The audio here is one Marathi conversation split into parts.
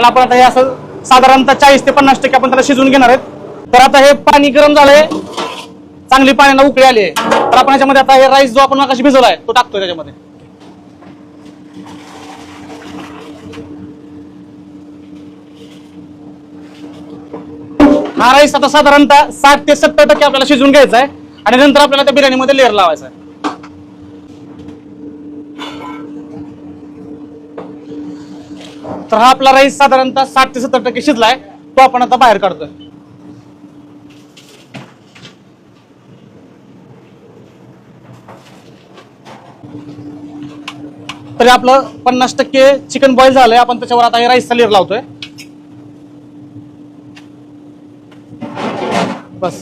आपण आता हे असं साधारणतः 40 ते 50% आपण त्याला शिजवून घेणार आहेत. तर आता हे पाणी गरम झालंय, चांगली पाण्याला उकळी आली आहे. तर आपण याच्यामध्ये आता हे राईस जो आपण मगाशी भिजवलाय तो टाकतोय त्याच्यामध्ये. हा राईस आता साधारणतः 60 ते 70% आपल्याला शिजवून घ्यायचा आहे आणि नंतर आपल्याला त्या बिर्याणीमध्ये लेअर लावायचा आहे. तर हा आपला राईस साधारणतः 60 ते 70% शिजलाय, तो आपण आता बाहेर काढतोय. तरी आपलं 50% चिकन बॉईल झालंय. आपण त्याच्यावर आता हे राईसचा लेअर लावतोय. बस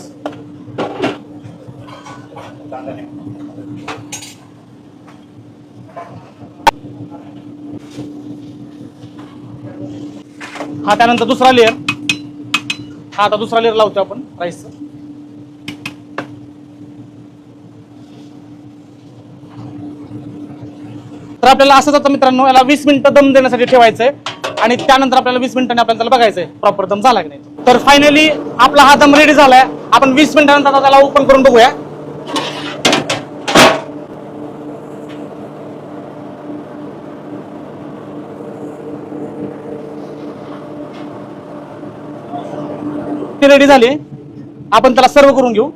हा त्यानंतर दुसरा लेअर. हा आता दुसरा लेअर लावतोय आपण राईसचा. तर आपल्याला असंच आता मित्रांनो याला 20 मिनिटं दम देण्यासाठी ठेवायचंय आणि त्यानंतर आपल्याला 20 मिनिटांनी आपल्याला त्याला बघायचंय प्रॉपर दम झाला की नाही. तर फायनली आपला हा दम रेडी झालाय. आपण 20 मिनिटांनंतर त्याला ओपन करून बघूया. ती रेडी झाली, आपण त्याला सर्व करून घेऊ.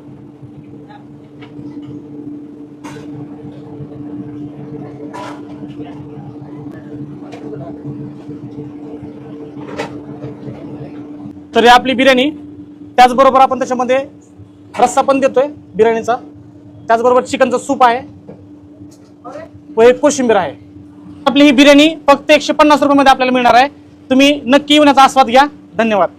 तर आपली बिर्याणी, त्याचबरोबर आपण त्याच्यामध्ये रस्सा पण देतोय बिर्याणीचा, त्याचबरोबर चिकनचं सूप आहे व एक कोशिंबीर आहे. आपली ही बिर्याणी फक्त 150 रुपये मध्ये आपल्याला मिळणार आहे. तुम्ही नक्की येऊन याचा आस्वाद घ्या. धन्यवाद.